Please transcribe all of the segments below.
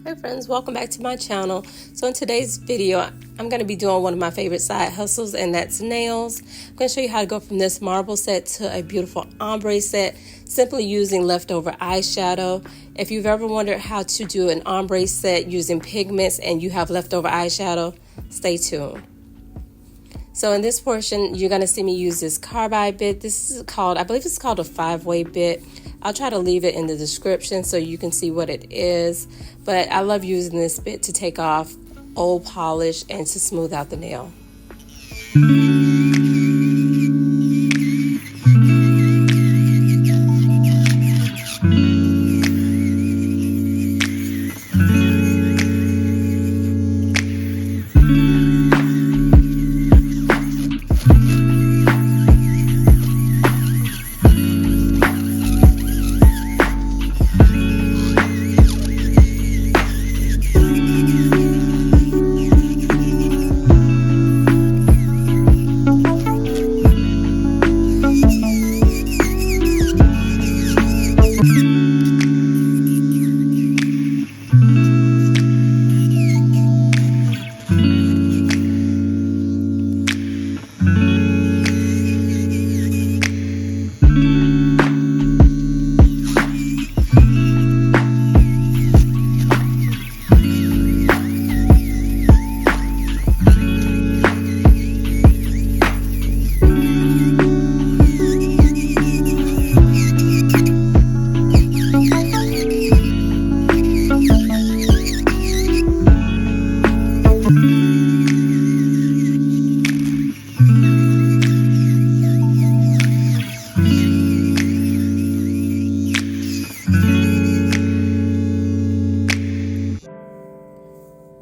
Hey friends, welcome back to my channel. So in today's video, I'm going to be doing one of my favorite side hustles, and that's nails. I'm going to show you how to go from this marble set to a beautiful ombre set simply using leftover eyeshadow. If you've ever wondered how to do an ombre set using pigments and you have leftover eyeshadow, stay tuned. So in this portion, you're going to see me use this carbide bit. This is called, I believe it's called a 5-way bit. I'll try to leave it in the description so you can see what it is. But I love using this bit to take off old polish and to smooth out the nail.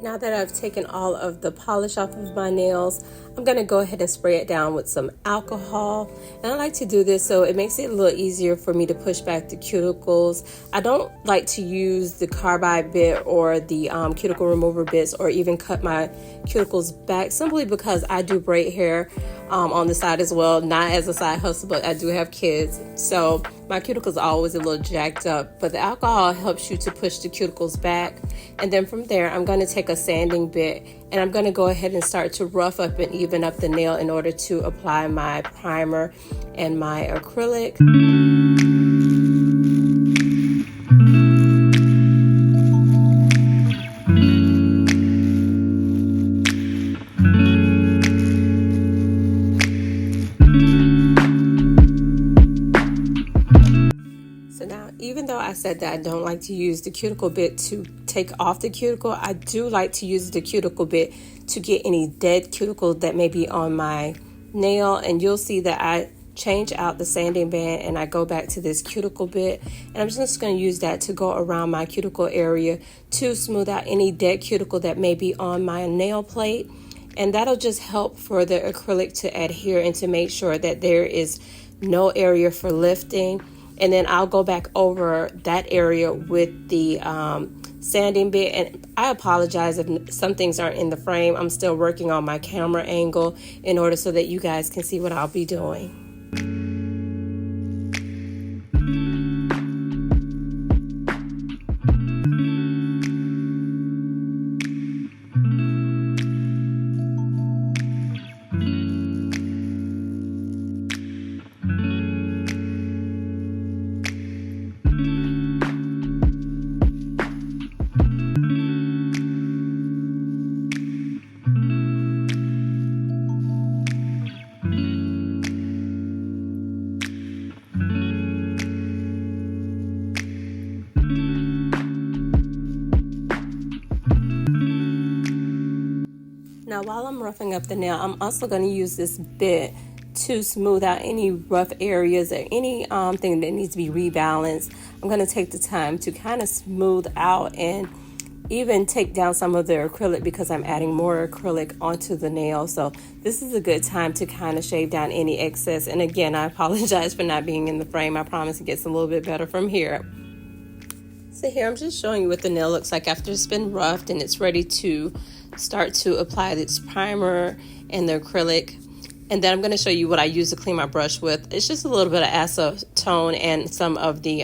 Now that I've taken all of the polish off of my nails, I'm going to go ahead and spray it down with some alcohol. And I like to do this so it makes it a little easier for me to push back the cuticles. I don't like to use the carbide bit or the cuticle remover bits or even cut my cuticles back simply because I do braid hair on the side as well. Not as a side hustle, but I do have kids. So my cuticles are always a little jacked up, but the alcohol helps you to push the cuticles back. And then from there, I'm going to take a sanding bit and I'm going to go ahead and start to rough up and even up the nail in order to apply my primer and my acrylic. Even though I said that I don't like to use the cuticle bit to take off the cuticle, I do like to use the cuticle bit to get any dead cuticle that may be on my nail. And you'll see that I change out the sanding band and I go back to this cuticle bit. And I'm just going to use that to go around my cuticle area to smooth out any dead cuticle that may be on my nail plate. And that'll just help for the acrylic to adhere and to make sure that there is no area for lifting. And then I'll go back over that area with the sanding bit. And I apologize if some things aren't in the frame. I'm still working on my camera angle in order so that you guys can see what I'll be doing. Now while I'm roughing up the nail, I'm also going to use this bit to smooth out any rough areas or any thing that needs to be rebalanced. I'm going to take the time to kind of smooth out and even take down some of the acrylic because I'm adding more acrylic onto the nail. So this is a good time to kind of shave down any excess. And again, I apologize for not being in the frame. I promise it gets a little bit better from here. So here I'm just showing you what the nail looks like after it's been roughed and it's ready to start to apply its primer and the acrylic. And then I'm going to show you what I use to clean my brush with. It's just a little bit of acetone and some of the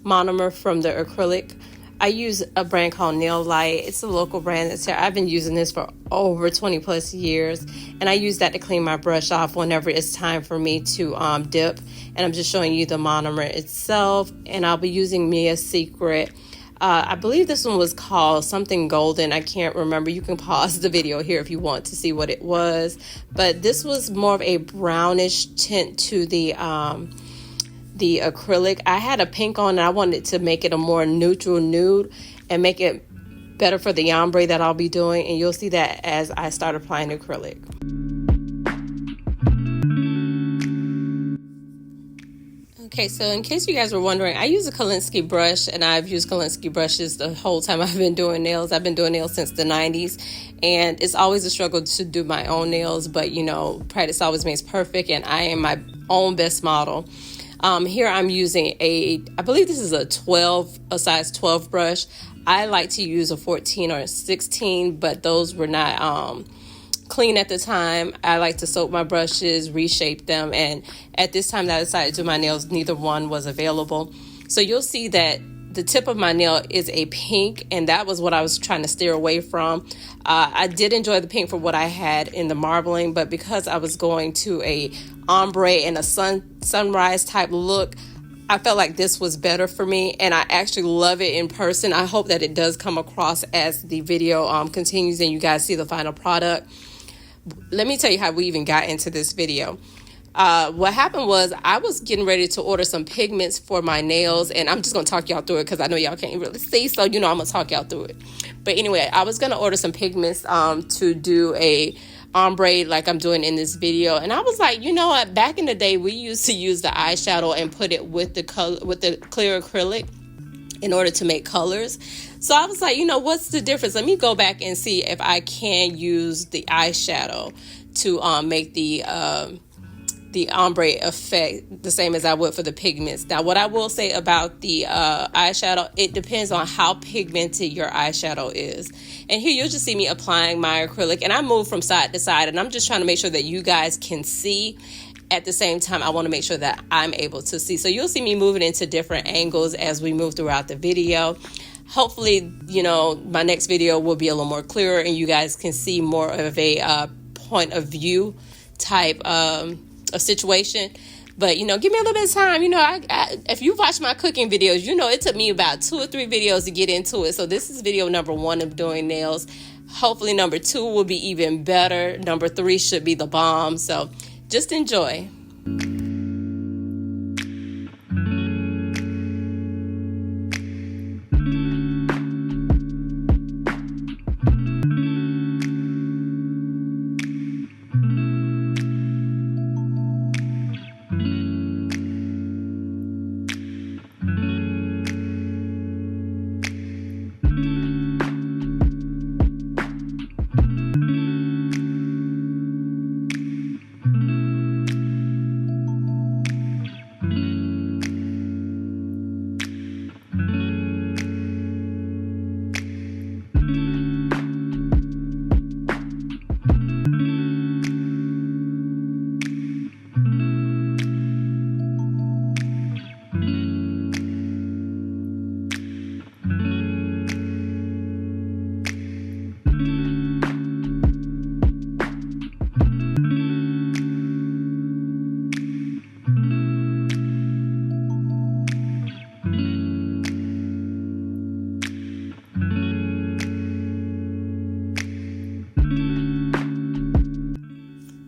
monomer from the acrylic. I use a brand called Nail Light. It's a local brand that's here. I've been using this for over 20 plus years, and I use that to clean my brush off whenever it's time for me to dip. And I'm just showing you the monomer itself, and I'll be using Mia's Secret. I believe this one was called something golden. I can't remember. You can pause the video here if you want to see what it was. But this was more of a brownish tint to the acrylic. I had a pink on and I wanted to make it a more neutral nude and make it better for the ombre that I'll be doing. And you'll see that as I start applying acrylic. Okay, so in case you guys were wondering, I use a Kolinsky brush, and I've used Kolinsky brushes the whole time I've been doing nails. I've been doing nails since the 90s, and it's always a struggle to do my own nails, but you know, practice always makes perfect, and I am my own best model. Here I'm using I believe this is a size 12 brush. I like to use a 14 or a 16, but those were not clean at the time. I like to soak my brushes, reshape them, and at this time that I decided to do my nails, neither one was available. So you'll see that the tip of my nail is a pink, and that was what I was trying to steer away from. I did enjoy the pink for what I had in the marbling, but because I was going to a ombre and a sunrise type look, I felt like this was better for me, and I actually love it in person. I hope that it does come across as the video continues and you guys see the final product. Let me tell you how we even got into this video. What happened was I was getting ready to order some pigments for my nails, and I'm just going to talk y'all through it because I know y'all can't really see, so you know I'm going to talk y'all through it. But anyway, I was going to order some pigments to do a ombre like I'm doing in this video, and I was like, you know what, back in the day we used to use the eyeshadow and put it with the color, with the clear acrylic in order to make colors. So I was like, you know, what's the difference? Let me go back and see if I can use the eyeshadow to make the ombre effect the same as I would for the pigments. Now, what I will say about the eyeshadow, it depends on how pigmented your eyeshadow is. And here you'll just see me applying my acrylic, and I move from side to side, and I'm just trying to make sure that you guys can see. At the same time, I want to make sure that I'm able to see. So you'll see me moving into different angles as we move throughout the video. Hopefully, you know, my next video will be a little more clearer and you guys can see more of a point of view type of situation. But, you know, give me a little bit of time. You know, if you watch my cooking videos, you know, it took me about 2 or 3 videos to get into it. So this is video number 1 of doing nails. Hopefully number 2 will be even better. Number 3 should be the bomb. So just enjoy.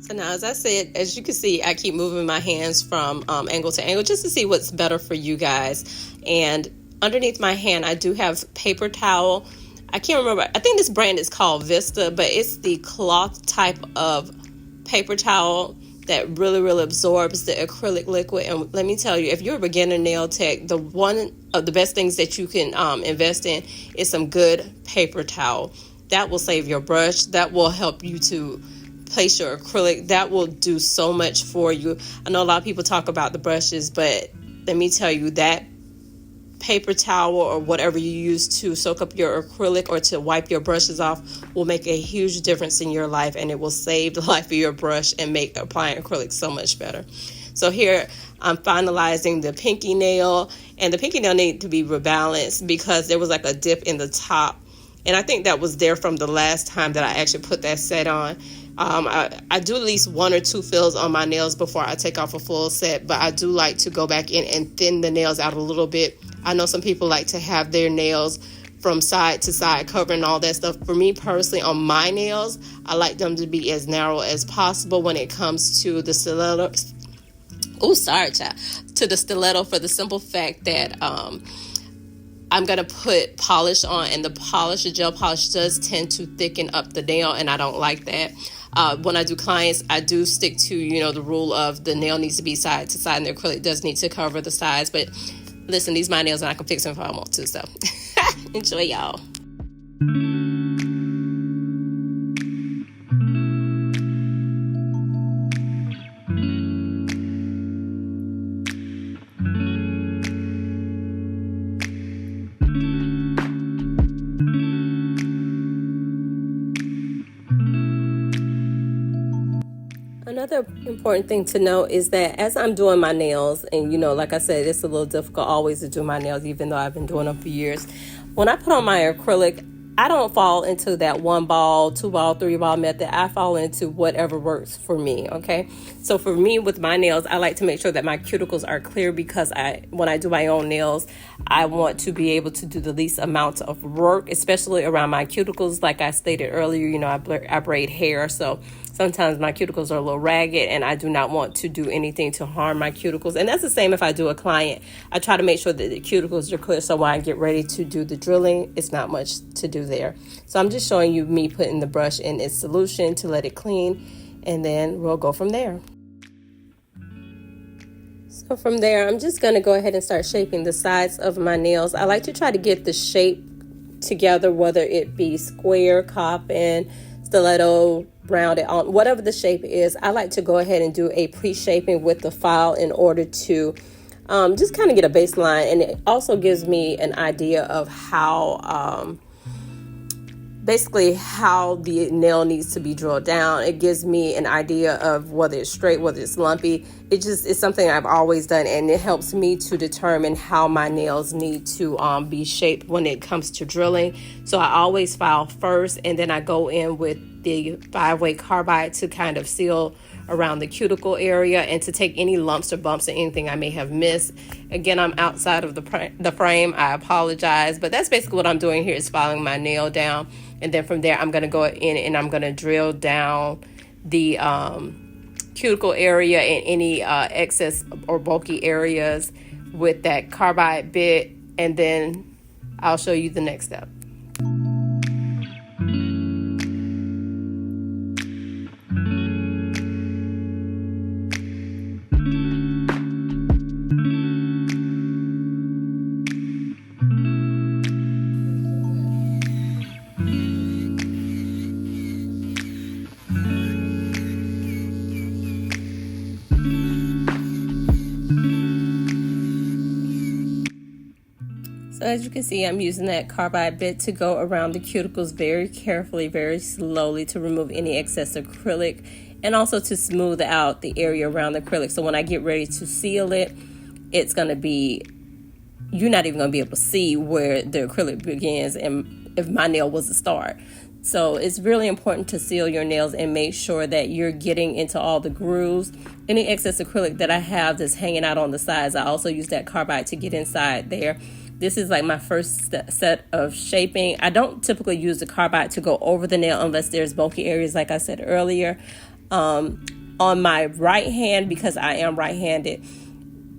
So now, as I said, as you can see, I keep moving my hands from angle to angle just to see what's better for you guys. And underneath my hand, I do have paper towel. I can't remember. I think this brand is called Vista, but it's the cloth type of paper towel that really, really absorbs the acrylic liquid. And let me tell you, if you're a beginner nail tech, one of the best things that you can invest in is some good paper towel. That will save your brush. That will help you to place your acrylic. That will do so much for you. I know a lot of people talk about the brushes, but let me tell you, that paper towel or whatever you use to soak up your acrylic or to wipe your brushes off will make a huge difference in your life, and it will save the life of your brush and make applying acrylic so much better. So here I'm finalizing the pinky nail, and the pinky nail needed to be rebalanced because there was like a dip in the top. And I think that was there from the last time that I actually put that set on. I do at least 1 or 2 fills on my nails before I take off a full set, but I do like to go back in and thin the nails out a little bit. I know some people like to have their nails from side to side covering all that stuff. For me personally, on my nails, I like them to be as narrow as possible when it comes to the stiletto. Oh, sorry, child. To the stiletto, for the simple fact that I'm going to put polish on, and the polish, the gel polish, does tend to thicken up the nail, and I don't like that. When I do clients, I do stick to, the rule of the nail needs to be side to side, and the acrylic does need to cover the sides. But listen, these are my nails, and I can fix them if I want to, so enjoy, y'all. Another important thing to note is that as I'm doing my nails, and like I said, it's a little difficult always to do my nails, even though I've been doing them for years. When I put on my acrylic, I don't fall into that 1 ball, 2 ball, 3 ball method. I fall into whatever works for me, okay? So for me, with my nails, I like to make sure that my cuticles are clear, because when I do my own nails, I want to be able to do the least amount of work, especially around my cuticles. Like I stated earlier, I braid hair, so sometimes my cuticles are a little ragged, and I do not want to do anything to harm my cuticles. And that's the same if I do a client. I try to make sure that the cuticles are clear, so when I get ready to do the drilling, it's not much to do there. So I'm just showing you me putting the brush in its solution to let it clean, and then we'll go from there. So from there, I'm just going to go ahead and start shaping the sides of my nails. I like to try to get the shape together, whether it be square, coppin, stiletto, rounded on, whatever the shape is. I like to go ahead and do a pre-shaping with the file in order to just kind of get a baseline, and it also gives me an idea of how basically how the nail needs to be drilled down. It gives me an idea of whether it's straight, whether it's lumpy. It's something I've always done, and it helps me to determine how my nails need to be shaped when it comes to drilling. So I always file first, and then I go in with the 5-way carbide to kind of seal around the cuticle area and to take any lumps or bumps or anything I may have missed. Again, I'm outside of the frame. I apologize, but that's basically what I'm doing here, is filing my nail down. And then from there, I'm going to go in and I'm going to drill down the cuticle area and any excess or bulky areas with that carbide bit. And then I'll show you the next step. So as you can see, I'm using that carbide bit to go around the cuticles very carefully, very slowly, to remove any excess acrylic, and also to smooth out the area around the acrylic. So when I get ready to seal it, it's going to be, you're not even going to be able to see where the acrylic begins and if my nail was a start. So it's really important to seal your nails and make sure that you're getting into all the grooves. Any excess acrylic that I have that's hanging out on the sides, I also use that carbide to get inside there. This is like my first set of shaping. I don't typically use the carbide to go over the nail unless there's bulky areas, like I said earlier. On my right hand, because I am right-handed,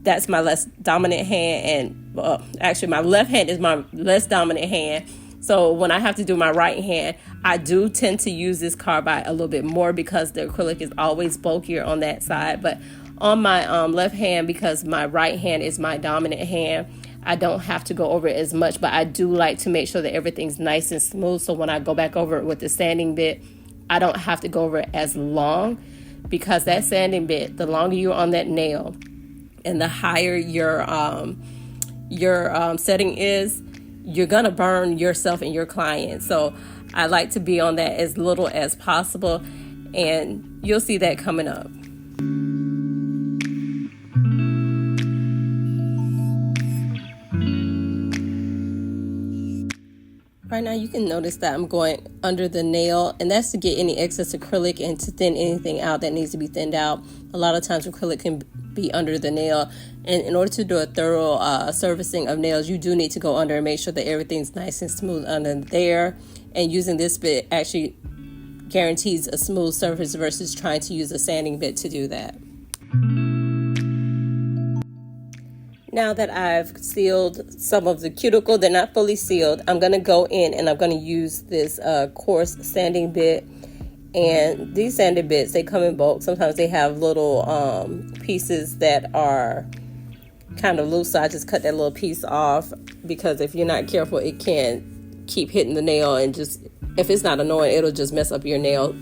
that's my less dominant hand, and actually my left hand is my less dominant hand. So when I have to do my right hand, I do tend to use this carbide a little bit more because the acrylic is always bulkier on that side. But on my left hand, because my right hand is my dominant hand, I don't have to go over it as much, but I do like to make sure that everything's nice and smooth. So when I go back over it with the sanding bit, I don't have to go over it as long, because that sanding bit, the longer you're on that nail and the higher your setting is, you're going to burn yourself and your client. So I like to be on that as little as possible, and you'll see that coming up. Right now you can notice that I'm going under the nail, and that's to get any excess acrylic and to thin anything out that needs to be thinned out. A lot of times acrylic can be under the nail, and in order to do a thorough servicing of nails, you do need to go under and make sure that everything's nice and smooth under there. And using this bit actually guarantees a smooth surface versus trying to use a sanding bit to do that. Now that I've sealed some of the cuticle, they're not fully sealed, I'm going to go in and I'm going to use this coarse sanding bit. And these sanding bits, they come in bulk. Sometimes they have little pieces that are kind of loose, so I just cut that little piece off, because if you're not careful, it can keep hitting the nail, and just, if it's not annoying, it'll just mess up your nail.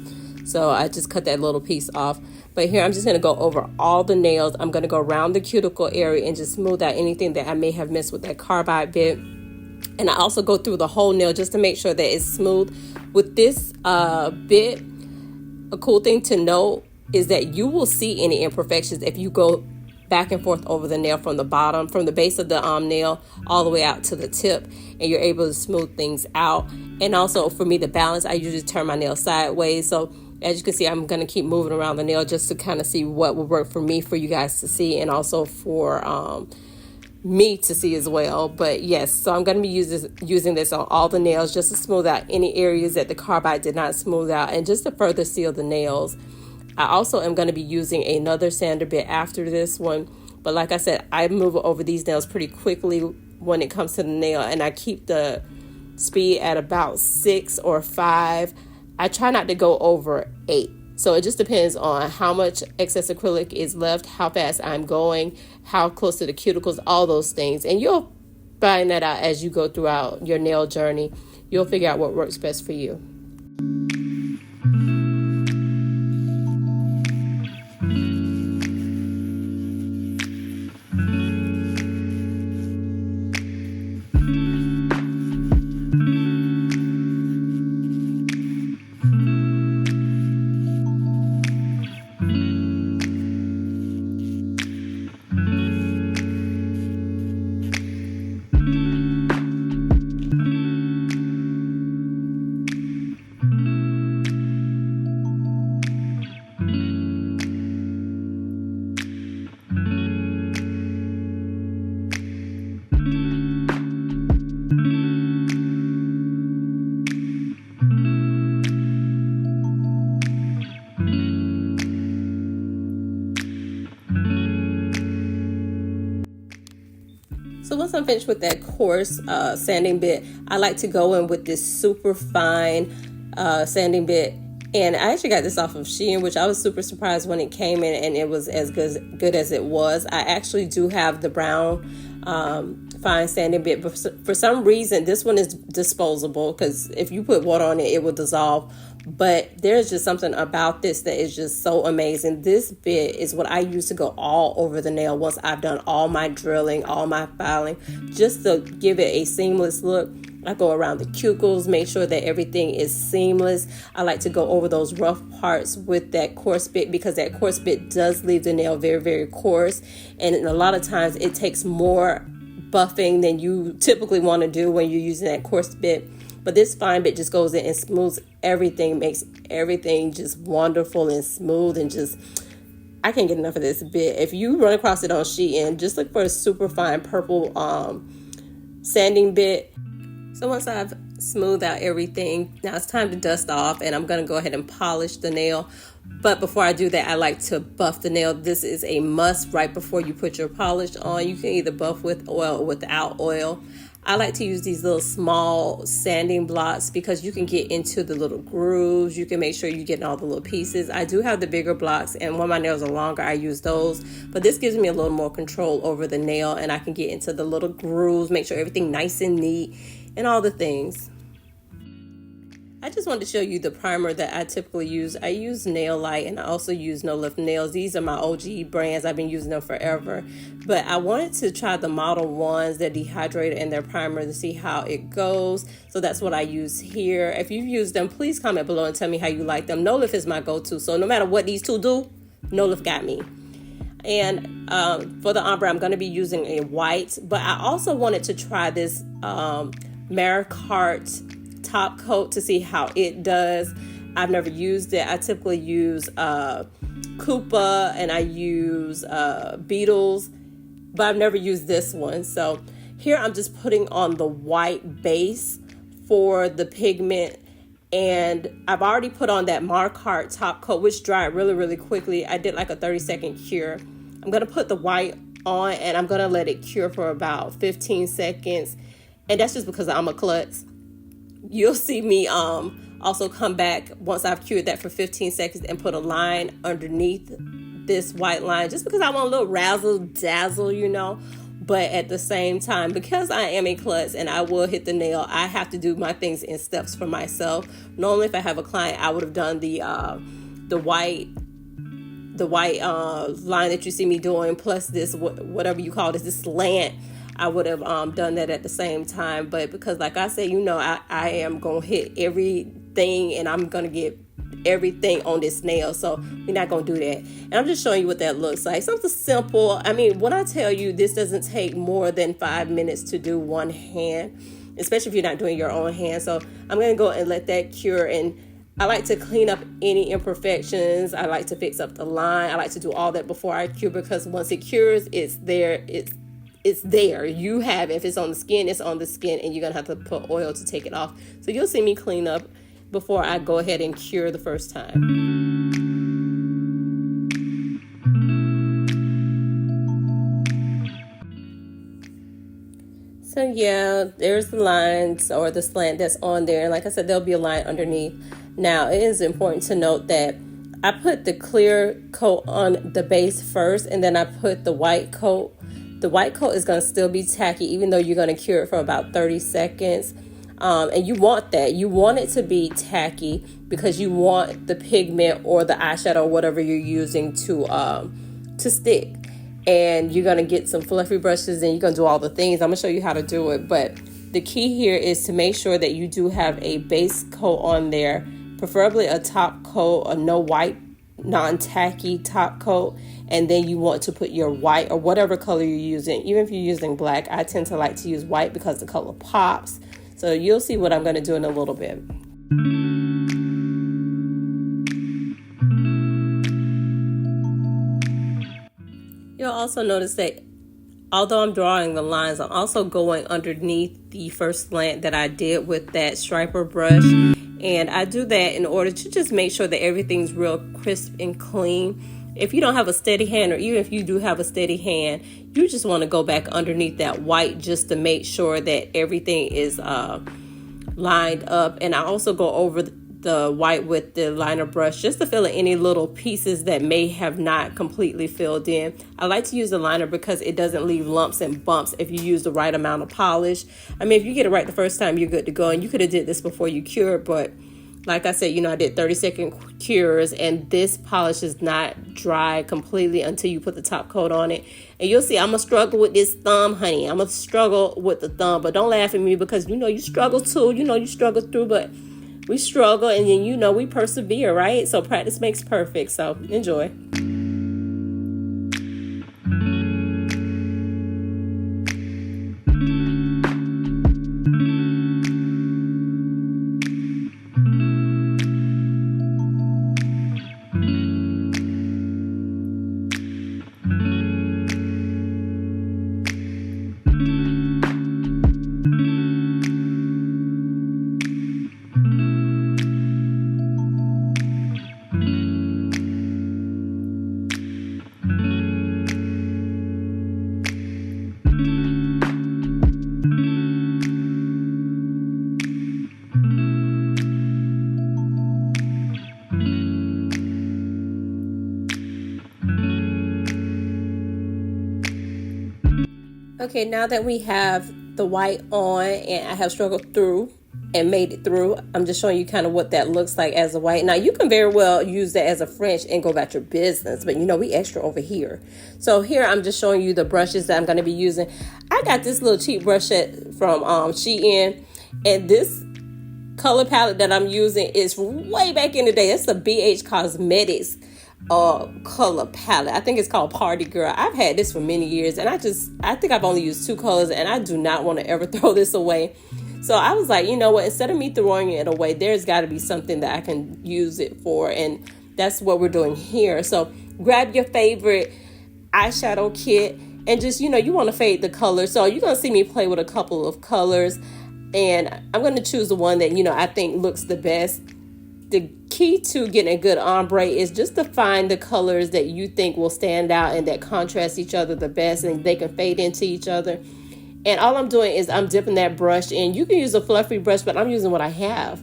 So I just cut that little piece off. But here I'm just going to go over all the nails. I'm going to go around the cuticle area and just smooth out anything that I may have missed with that carbide bit. And I also go through the whole nail just to make sure that it's smooth. With this bit, a cool thing to note is that you will see any imperfections if you go back and forth over the nail from the bottom, from the base of the nail all the way out to the tip, and you're able to smooth things out. And also for me to balance, I usually turn my nail sideways. So as you can see, I'm going to keep moving around the nail just to kind of see what will work for me, for you guys to see, and also for me to see as well. But yes, so I'm going to be using this on all the nails just to smooth out any areas that the carbide did not smooth out, and just to further seal the nails. I also am going to be using another sander bit after this one, but like I said, I move over these nails pretty quickly when it comes to the nail, and I keep the speed at about 6 or 5. I try not to go over 8. So it just depends on how much excess acrylic is left, how fast I'm going, how close to the cuticles, all those things. And you'll find that out as you go throughout your nail journey. You'll figure out what works best for you. So once I'm finished with that coarse sanding bit, I like to go in with this super fine sanding bit. And I actually got this off of Shein, which I was super surprised when it came in and it was as good as it was. I actually do have the brown fine sanding bit, but for some reason this one is disposable, because if you put water on it, it will dissolve. But there's just something about this that is just so amazing. This bit is what I use to go all over the nail once I've done all my drilling, all my filing, just to give it a seamless look. I go around the cuticles, make sure that everything is seamless. I like to go over those rough parts with that coarse bit, because that coarse bit does leave the nail very, very coarse. And a lot of times it takes more buffing than you typically want to do when you're using that coarse bit. But this fine bit just goes in and smooths everything, makes everything just wonderful and smooth, and just, I can't get enough of this bit. If you run across it on Shein, just look for a super fine purple sanding bit. So once I've smoothed out everything, now it's time to dust off, and I'm going to go ahead and polish the nail. But before I do that, I like to buff the nail. This is a must right before you put your polish on. You can either buff with oil or without oil. I like to use these little small sanding blocks because you can get into the little grooves. You can make sure you're getting all the little pieces. I do have the bigger blocks, and when my nails are longer, I use those. But this gives me a little more control over the nail, and I can get into the little grooves, make sure everything nice and neat, and all the things. I just wanted to show you the primer that I typically use. I use Nail Light, and I also use No Lift Nails. These are my OG brands. I've been using them forever. But I wanted to try the Model 1s, their dehydrator and their primer, to see how it goes. So that's what I use here. If you've used them, please comment below and tell me how you like them. No Lift is my go-to. So no matter what these two do, No Lift got me. And for the ombre, I'm going to be using a white. But I also wanted to try this Maricart top coat to see how it does. I've never used it. I typically use Koopa and I use Beetles, but I've never used this one. So here I'm just putting on the white base for the pigment, and I've already put on that Marquardt top coat, which dried really, really quickly. I did like a 30-second cure. I'm going to put the white on and I'm going to let it cure for about 15 seconds. And that's just because I'm a klutz. You'll see me also come back once I've cured that for 15 seconds and put a line underneath this white line, just because I want a little razzle dazzle, you know. But at the same time, because I am a klutz and I will hit the nail, I have to do my things in steps for myself. Normally, if I have a client, I would have done the white line that you see me doing, plus this, whatever you call this slant. I would have done that at the same time. But because, like I said, you know, I am going to hit everything and I'm going to get everything on this nail, so we're not going to do that. And I'm just showing you what that looks like. Something simple. I mean, when I tell you this doesn't take more than 5 minutes to do one hand, especially if you're not doing your own hand. So I'm going to go and let that cure, and I like to clean up any imperfections. I like to fix up the line. I like to do all that before I cure, because once it cures, it's there. It's there. You have it. If it's on the skin, it's on the skin, and you're going to have to put oil to take it off. So you'll see me clean up before I go ahead and cure the first time. So yeah, there's the lines or the slant that's on there. And like I said, there'll be a line underneath. Now, it is important to note that I put the clear coat on the base first, and then I put the white coat. The white coat is going to still be tacky, even though you're going to cure it for about 30 seconds. And you want that. You want it to be tacky because you want the pigment or the eyeshadow or whatever you're using to stick. And you're going to get some fluffy brushes and you're going to do all the things. I'm going to show you how to do it. But the key here is to make sure that you do have a base coat on there, preferably a top coat, a no white, non-tacky top coat. And then you want to put your white or whatever color you're using. Even if you're using black, I tend to like to use white because the color pops. So you'll see what I'm going to do in a little bit. You'll also notice that although I'm drawing the lines, I'm also going underneath the first slant that I did with that striper brush. And I do that in order to just make sure that everything's real crisp and clean. If you don't have a steady hand, or even if you do have a steady hand, you just want to go back underneath that white just to make sure that everything is lined up. And I also go over the white with the liner brush just to fill in any little pieces that may have not completely filled in. I like to use the liner because it doesn't leave lumps and bumps if you use the right amount of polish. I mean, if you get it right the first time, you're good to go. And you could have did this before you cured, but like I said, you know, I did 30-second cures, and this polish is not dry completely until you put the top coat on it. And you'll see I'm going to struggle with this thumb, honey. I'm going to struggle with the thumb, but don't laugh at me because, you know, you struggle too. You know, you struggle through, but we struggle and then, you know, we persevere, right? So practice makes perfect. So enjoy. Okay, now that we have the white on and I have struggled through and made it through, I'm just showing you kind of what that looks like as a white. Now, you can very well use that as a French and go about your business, but you know, we extra over here. So here, I'm just showing you the brushes that I'm going to be using. I got this little cheap brush set from Shein, and this color palette that I'm using is way back in the day. It's a BH Cosmetics color palette. I think it's called Party Girl. I've had this for many years, and I think I've only used 2 colors, and I do not want to ever throw this away. So I was like, you know what, instead of me throwing it away, there's got to be something that I can use it for. And that's what we're doing here. So grab your favorite eyeshadow kit and just, you want to fade the color. So you're going to see me play with a couple of colors, and I'm going to choose the one that, I think looks the best. The key to getting a good ombre is just to find the colors that you think will stand out and that contrast each other the best, and they can fade into each other. And all I'm doing is I'm dipping that brush in. You can use a fluffy brush, but I'm using what I have.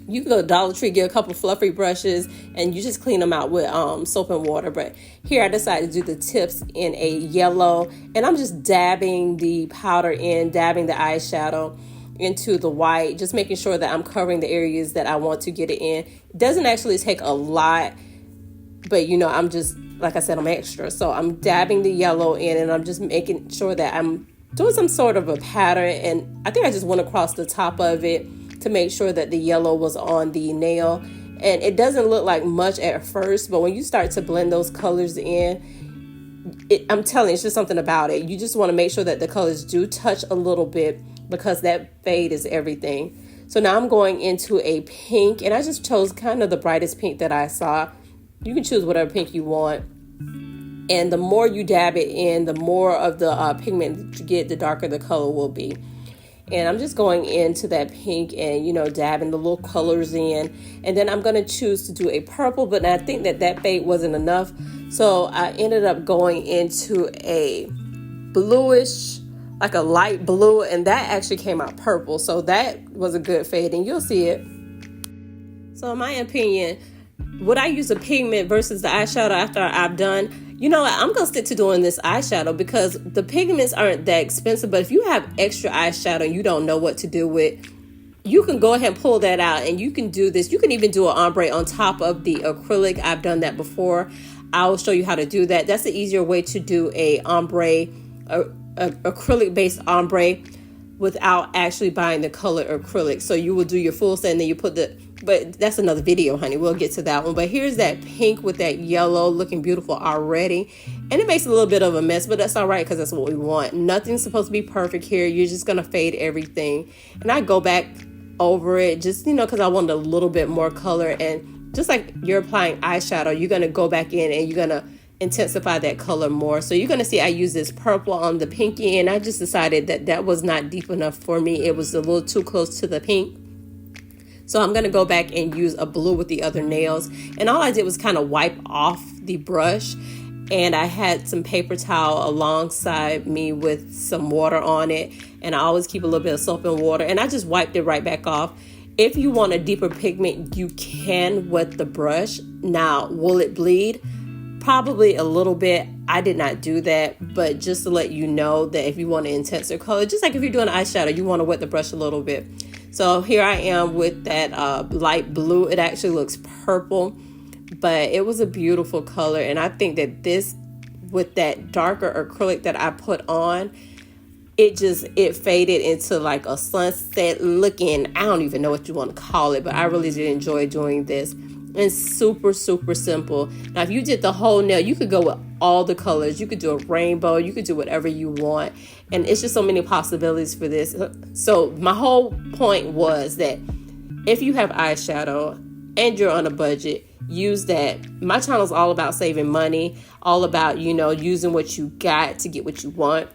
You can go to Dollar Tree, get a couple of fluffy brushes, and you just clean them out with soap and water. But here I decided to do the tips in a yellow, and I'm just dabbing the powder in, dabbing the eyeshadow into the white, just making sure that I'm covering the areas that I want to get it in. It doesn't actually take a lot, but I'm just, like I said, I'm extra. So I'm dabbing the yellow in, and I'm just making sure that I'm doing some sort of a pattern. And I think I just went across the top of it to make sure that the yellow was on the nail. And it doesn't look like much at first, but when you start to blend those colors in, I'm telling you, it's just something about it. You just want to make sure that the colors do touch a little bit, because that fade is everything. So now I'm going into a pink, and I just chose kind of the brightest pink that I saw. You can choose whatever pink you want. And the more you dab it in, the more of the pigment you get, the darker the color will be. And I'm just going into that pink and, dabbing the little colors in. And then I'm going to choose to do a purple, but I think that fade wasn't enough. So I ended up going into a bluish, like a light blue, and that actually came out purple. So that was a good fade, and you'll see it. So in my opinion, would I use a pigment versus the eyeshadow after I've done? I'm going to stick to doing this eyeshadow because the pigments aren't that expensive. But if you have extra eyeshadow and you don't know what to do with, you can go ahead and pull that out, and you can do this. You can even do an ombre on top of the acrylic. I've done that before. I'll show you how to do that. That's the easier way to do a ombre, acrylic based ombre, without actually buying the color acrylic. So you will do your full set, and then you put but that's another video, honey. We'll get to that one. But here's that pink with that yellow looking beautiful already. And it makes a little bit of a mess, but that's all right because that's what we want. Nothing's supposed to be perfect here. You're just going to fade everything. And I go back over it just, because I wanted a little bit more color. And just like you're applying eyeshadow, you're going to go back in and you're going to intensify that color more. So you're going to see I use this purple on the pinky, and I just decided that was not deep enough for me. It was a little too close to the pink. So I'm going to go back and use a blue with the other nails. And all I did was kind of wipe off the brush. And I had some paper towel alongside me with some water on it. And I always keep a little bit of soap and water. And I just wiped it right back off. If you want a deeper pigment, you can wet the brush. Now, will it bleed? Probably a little bit. I did not do that. But just to let you know that if you want an intenser color, just like if you're doing eyeshadow, you want to wet the brush a little bit. So here I am with that light blue. It actually looks purple, but it was a beautiful color. And I think that this, with that darker acrylic that I put on, it faded into like a sunset looking, I don't even know what you want to call it, but I really did enjoy doing this. And super, super simple. Now, if you did the whole nail, you could go with all the colors. You could do a rainbow. You could do whatever you want. And it's just so many possibilities for this. So my whole point was that if you have eyeshadow and you're on a budget, use that. My channel is all about saving money, all about, using what you got to get what you want.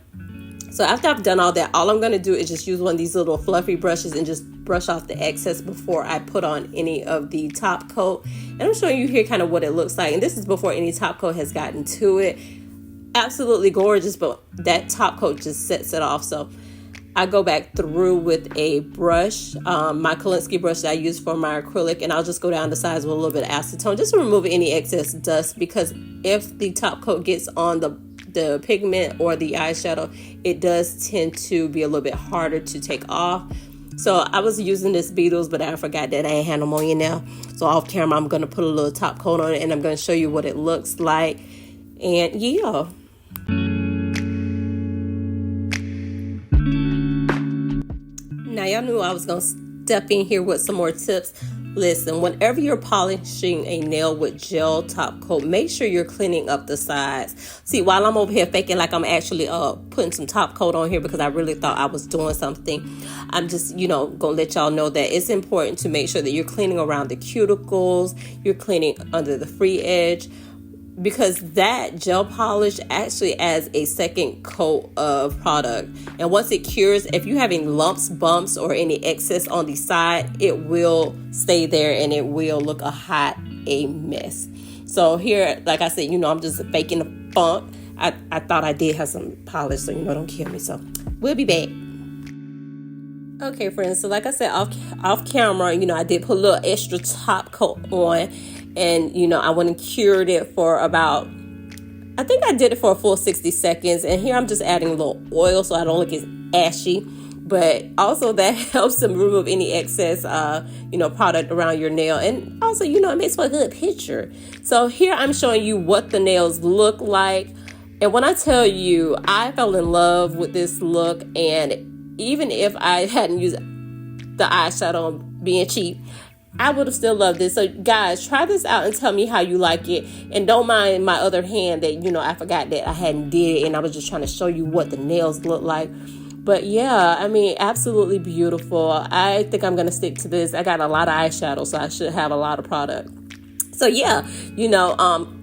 So after I've done all that, all I'm going to do is just use one of these little fluffy brushes and just brush off the excess before I put on any of the top coat. And I'm showing you here kind of what it looks like. And this is before any top coat has gotten to it. Absolutely gorgeous, but that top coat just sets it off. So I go back through with a brush, my Kolinsky brush that I use for my acrylic, and I'll just go down the sides with a little bit of acetone just to remove any excess dust, because if the top coat gets on the pigment or the eyeshadow, it does tend to be a little bit harder to take off. So I was using this Beetles, but I forgot that I ain't had them on now. So off camera, I'm going to put a little top coat on it, and I'm going to show you what it looks like. And yeah. Now, y'all knew I was going to step in here with some more tips. Listen, whenever you're polishing a nail with gel top coat, make sure you're cleaning up the sides. See, while I'm over here faking like I'm actually putting some top coat on here because I really thought I was doing something, I'm just, gonna let y'all know that it's important to make sure that you're cleaning around the cuticles, you're cleaning under the free edge, because that gel polish actually adds a second coat of product. And once it cures, if you're having lumps, bumps, or any excess on the side, it will stay there and it will look a mess. So here, like I said, I'm just faking the funk. I thought I did have some polish, so don't kill me. So we'll be back. Okay, friends, so like I said, off camera, I did put a little extra top coat on. And, I went and cured it for about, I think I did it for a full 60 seconds. And here I'm just adding a little oil so I don't look as ashy. But also that helps to remove any excess, product around your nail. And also, it makes for a good picture. So here I'm showing you what the nails look like. And when I tell you, I fell in love with this look. And even if I hadn't used the eyeshadow being cheap, I would have still loved this. So guys, try this out and tell me how you like it. And don't mind my other hand that, I forgot that I hadn't did it. And I was just trying to show you what the nails look like. But yeah, absolutely beautiful. I think I'm going to stick to this. I got a lot of eyeshadow, so I should have a lot of product. So yeah,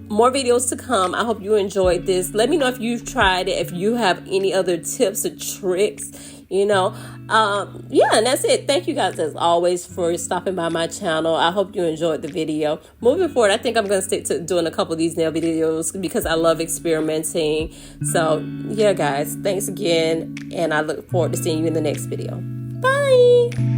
more videos to come. I hope you enjoyed this. Let me know if you've tried it, if you have any other tips or tricks, and that's it. Thank you guys as always for stopping by my channel. I hope you enjoyed the video. Moving forward, I think I'm going to stick to doing a couple of these nail videos because I love experimenting. So yeah, guys, thanks again. And I look forward to seeing you in the next video. Bye.